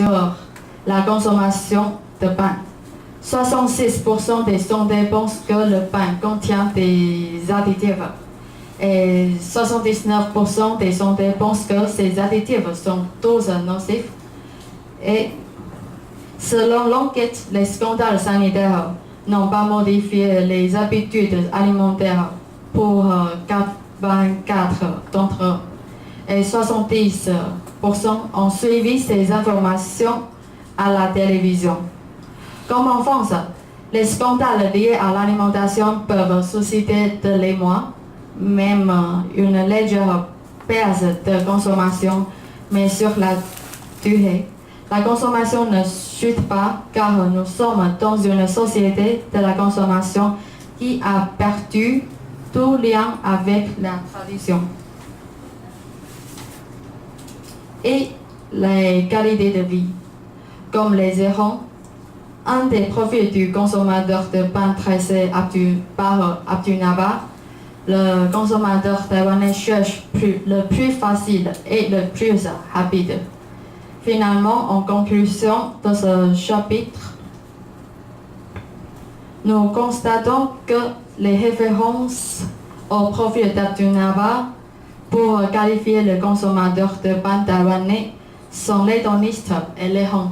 sur la consommation de pain. 66% des sondés pensent que le pain contient des additifs et 79% des sondés pensent que ces additifs sont tous nocifs. Et selon l'enquête, les scandales sanitaires n'ont pas modifié les habitudes alimentaires pour 24 d'entre eux et 70% ont suivi ces informations à la télévision. Comme en France, les scandales liés à l'alimentation peuvent susciter de l'émoi, même une légère baisse de consommation, mais sur la durée, la consommation ne chute pas car nous sommes dans une société de la consommation qui a perdu tout lien avec la tradition et les qualités de vie, comme les errants. Un des profils du consommateur de pain tressé par Abdunaba, le consommateur taïwanais cherche le plus facile et le plus rapide. Finalement, en conclusion de ce chapitre, nous constatons que les références au profil d'Abdunaba pour qualifier le consommateur de pain taïwanais sont l'hédoniste et l'errant.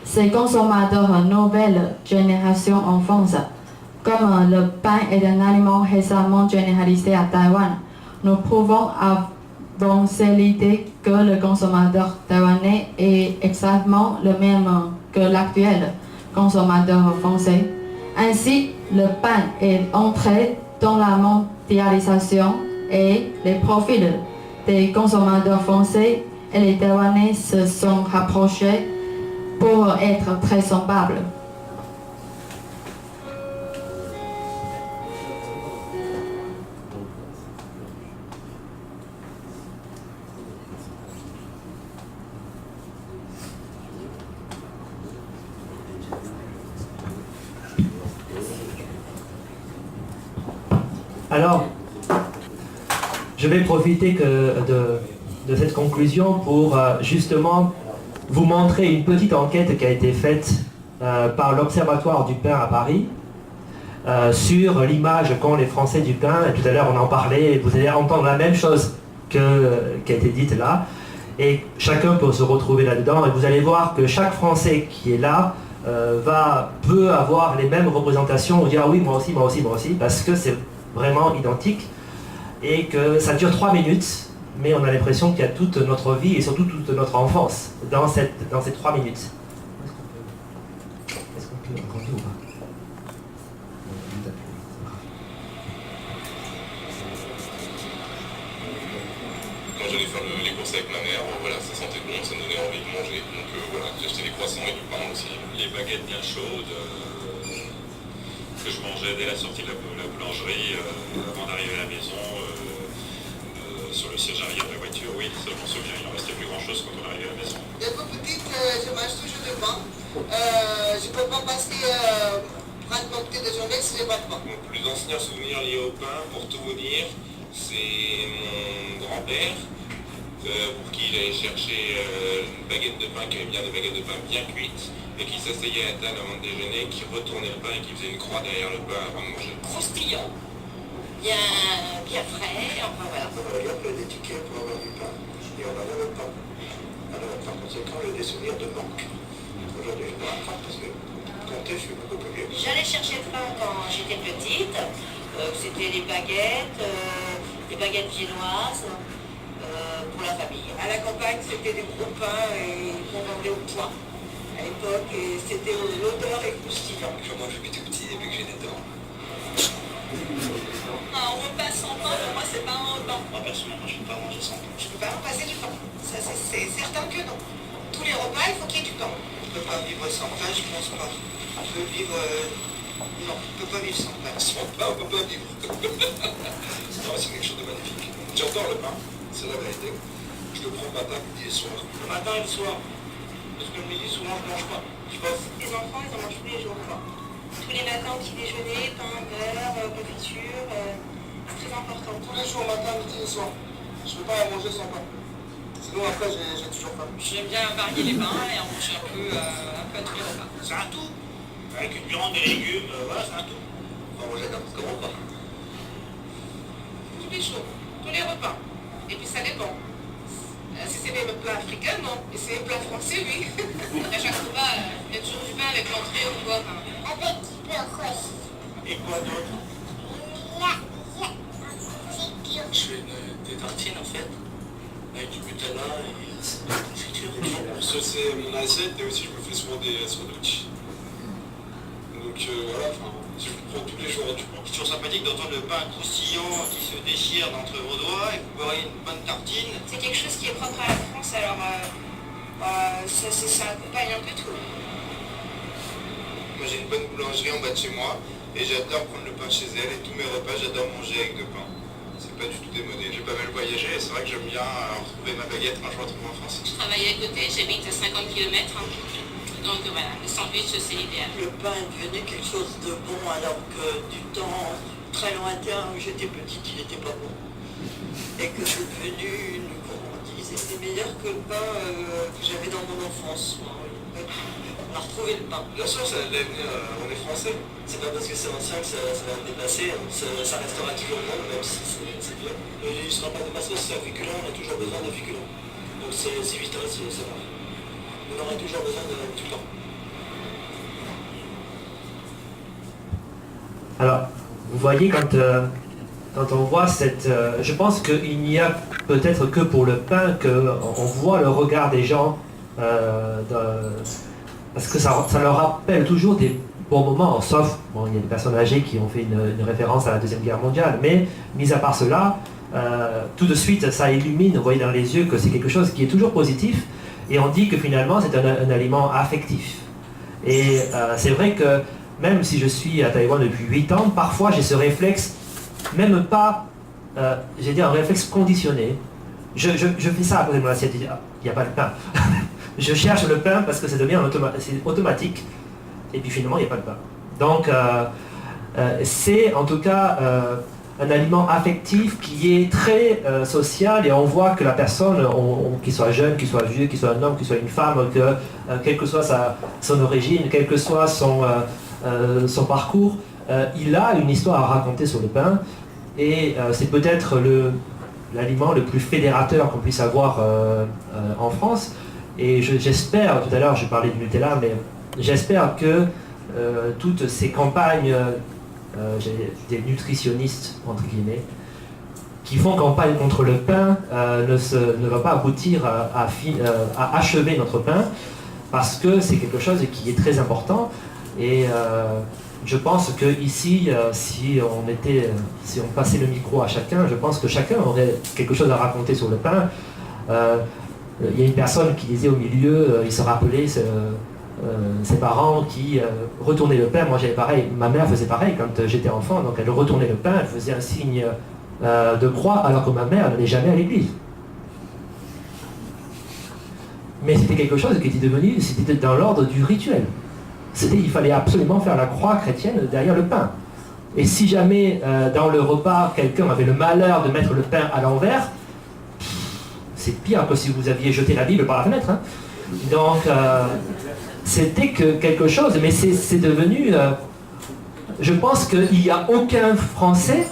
Ces consommateurs nouvelle génération en France, comme le pain est un aliment récemment généralisé à Taïwan, nous pouvons avancer l'idée que le consommateur taïwanais est exactement le même que l'actuel consommateur français. Ainsi, le pain est entré dans la mondialisation et les profils des consommateurs français et les Taïwanais se sont rapprochés pour être très semblables. Alors, je vais profiter de cette conclusion pour justement vous montrer une petite enquête qui a été faite par l'Observatoire du pain à Paris sur l'image qu'ont les Français du pain. Et tout à l'heure on en parlait, et vous allez entendre la même chose qui a été dite là. Et chacun peut se retrouver là-dedans. Et vous allez voir que chaque Français qui est là peut avoir les mêmes représentations, ou dire ah oui, moi aussi, moi aussi, moi aussi, parce que c'est vraiment identique. Et que ça dure 3 minutes. Mais on a l'impression qu'il y a toute notre vie et surtout toute notre enfance dans ces 3 minutes. Est-ce qu'on peut raconter ou pas? Quand j'allais faire les courses avec ma mère, voilà, ça sentait bon, ça me donnait envie de manger. Donc voilà, j'ai acheté des croissants et du pain aussi. Les baguettes bien chaudes que je mangeais dès la sortie de la boulangerie avant d'arriver à la maison. Sur le siège arrière de la voiture, oui, ça je m'en souviens, il n'en restait plus grand chose quand on arrivait à la maison. Depuis petite, je mange toujours du pain. Je ne peux pas passer prendre mon petit déjeuner si je n'ai pas de pain. Mon plus ancien souvenir lié au pain, pour tout vous dire, c'est mon grand-père, pour qui j'allais chercher une baguette de pain, qui avait bien des baguettes de pain bien cuites, et qui s'asseyait à table avant de déjeuner, qui retournait le pain et qui faisait une croix derrière le pain avant de manger. Croustillant. Bien frais, enfin voilà. Il y a plein d'étiquettes pour avoir du pain, et on n'en avait pas. Alors par conséquent, des souvenirs de manque. Aujourd'hui, je me rattrape parce que compter, je suis beaucoup plus vieux. J'allais chercher le pain quand j'étais petite. C'était les baguettes viennoises pour la famille. À la campagne, c'était des gros pains et qu'on vendait au poids à l'époque. Et c'était l'odeur et croustillant. Moi, je suis tout petit depuis que j'ai des dents. Un repas sans pain, pour moi, c'est pas un repas. Moi, personnellement, je ne peux pas manger sans pain. Je peux pas remplacer du pain. Ça, c'est certain que non. Tous les repas, il faut qu'il y ait du pain. On ne peut pas vivre sans pain, je pense pas. On peut vivre... Non, on ne peut pas vivre sans pain. Sans pain, on ne peut pas vivre. Non, c'est quelque chose de magnifique. J'adore le pain, c'est la vérité. Je le prends le matin, midi et soir. Le matin et le soir. Parce que le midi, souvent, je ne mange pas. Je bosse. Les enfants, ils en mangent tous les jours, quoi. Tous les matins, petit déjeuner, pain, beurre, confiture, c'est très important. Tous les jours, matin, midi et soir. Je ne peux pas en manger sans pain. C'est Sinon après j'ai toujours faim. J'aime bien varier les pains et en manger un peu à tous les repas. C'est un tout. Avec une viande, des légumes, voilà, c'est un tout. Enfin, moi j'adore ce qu'on pas. Tous les jours, tous les repas. Et puis ça dépend. Si c'est des plats africains, non. Et si c'est des plats français, oui. À chaque repas, il y a toujours du pain avec l'entrée ou quoi. Avec du beurre aussi. Et quoi d'autre? Je fais des tartines en fait, avec du Nutella et friture. Ça c'est mon assiette et aussi je me fais souvent des sandwichs. Donc voilà, je le prends tous les jours. C'est toujours sympathique d'entendre le pain croustillant qui se déchire d'entre vos doigts et vous boirez une bonne tartine. C'est quelque chose qui est propre à la France, alors ça accompagne un peu tout. Moi j'ai une bonne boulangerie en bas de chez moi et j'adore prendre le pain chez elle et tous mes repas j'adore manger avec de pain. C'est pas du tout démodé. J'ai pas mal voyagé et c'est vrai que j'aime bien retrouver ma baguette quand je retrouve en France. Je travaille à côté, j'habite à 50 km, donc voilà, le sandwich c'est l'idéal. Le pain est devenu quelque chose de bon alors que du temps très lointain où j'étais petite il n'était pas bon. Et que c'est devenu une gourmandise et c'est meilleur que le pain que j'avais dans mon enfance. On a retrouvé le pain. Bien sûr, on est français. C'est pas parce que c'est ancien que ça va me dépasser, ça restera toujours bon même si c'est vieux. Il ne sera pas dépassé, c'est un féculent, on a toujours besoin de féculents. Donc c'est vital, c'est vrai. On aura toujours besoin de tout le temps. Alors, vous voyez, quand on voit cette... je pense qu'il n'y a peut-être que pour le pain qu'on voit le regard des gens, parce que ça leur rappelle toujours des bons moments, sauf, bon, il y a des personnes âgées qui ont fait une référence à la Deuxième Guerre mondiale, mais mis à part cela, tout de suite, ça illumine, vous voyez dans les yeux que c'est quelque chose qui est toujours positif, et on dit que finalement, c'est un aliment affectif. Et c'est vrai que même si je suis à Taïwan depuis 8 ans, parfois j'ai ce réflexe, même pas, j'ai dit un réflexe conditionné. Je fais ça à côté de mon assiette, il n'y a pas de pain. Je cherche le pain parce que ça devient c'est automatique, et puis finalement il n'y a pas de pain. Donc c'est en tout cas un aliment affectif qui est très social, et on voit que la personne, qu'il soit jeune, qu'il soit vieux, qu'il soit un homme, qu'il soit une femme, que quelle que soit son origine, quel que soit son parcours, il a une histoire à raconter sur le pain, et c'est peut-être l'aliment le plus fédérateur qu'on puisse avoir en France. Et j'espère, tout à l'heure je parlais de Nutella, mais j'espère que toutes ces campagnes des nutritionnistes, entre guillemets, qui font campagne contre le pain, ne va pas aboutir à achever notre pain, parce que c'est quelque chose qui est très important. Et je pense que ici, si on passait le micro à chacun, je pense que chacun aurait quelque chose à raconter sur le pain. Il y a une personne qui disait au milieu, il se rappelait ses parents qui retournaient le pain. Moi j'avais pareil, ma mère faisait pareil quand j'étais enfant, donc elle retournait le pain, elle faisait un signe de croix, alors que ma mère n'allait jamais à l'église. Mais c'était quelque chose qui était devenu, c'était dans l'ordre du rituel. Il fallait absolument faire la croix chrétienne derrière le pain. Et si jamais dans le repas, quelqu'un avait le malheur de mettre le pain à l'envers, c'est pire que si vous aviez jeté la Bible par la fenêtre. Hein. Donc, c'était que quelque chose, mais c'est devenu... je pense qu'il n'y a aucun Français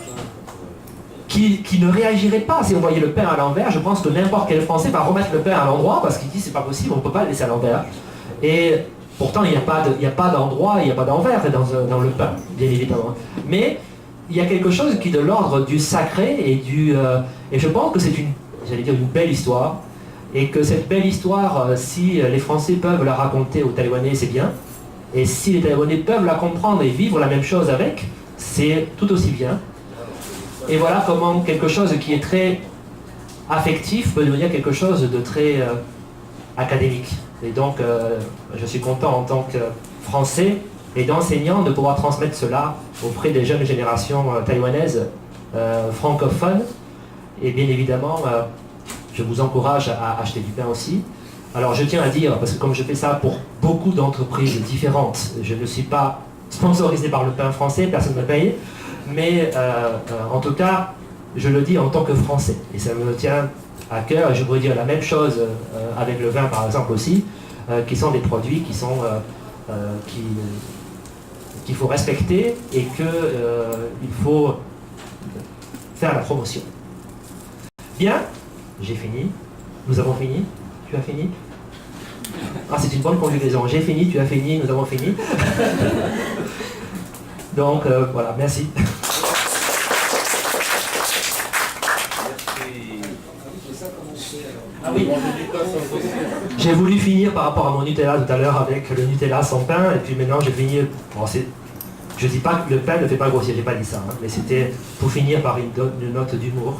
qui ne réagirait pas si on voyait le pain à l'envers. Je pense que n'importe quel Français va remettre le pain à l'endroit, parce qu'il dit c'est pas possible, on ne peut pas le laisser à l'envers. Et pourtant, il n'y a pas d'endroit, il n'y a pas d'envers dans le pain, bien évidemment. Mais il y a quelque chose qui est de l'ordre du sacré, et je pense que c'est une belle histoire, et que cette belle histoire, si les Français peuvent la raconter aux Taïwanais, c'est bien, et si les Taïwanais peuvent la comprendre et vivre la même chose avec, c'est tout aussi bien. Et voilà comment quelque chose qui est très affectif peut devenir quelque chose de très académique. Et donc, je suis content en tant que Français et d'enseignant de pouvoir transmettre cela auprès des jeunes générations taïwanaises francophones. Et bien évidemment, je vous encourage à acheter du pain aussi. Alors je tiens à dire, parce que comme je fais ça pour beaucoup d'entreprises différentes, je ne suis pas sponsorisé par le pain français, personne ne me paye, mais en tout cas, je le dis en tant que Français. Et ça me tient à cœur. Je pourrais dire la même chose avec le vin par exemple aussi, qui sont des produits qui sont qu'il faut respecter et qu'il faut faire la promotion. Bien, j'ai fini. Nous avons fini. Tu as fini? Ah, c'est une bonne conjugaison. J'ai fini, tu as fini, nous avons fini. Donc, voilà, merci. Ah oui. J'ai voulu finir par rapport à mon Nutella tout à l'heure avec le Nutella sans pain, et puis maintenant j'ai fini. Bon, je dis pas que le pain ne fait pas grossir, j'ai pas dit ça, hein, mais c'était pour finir par une note d'humour.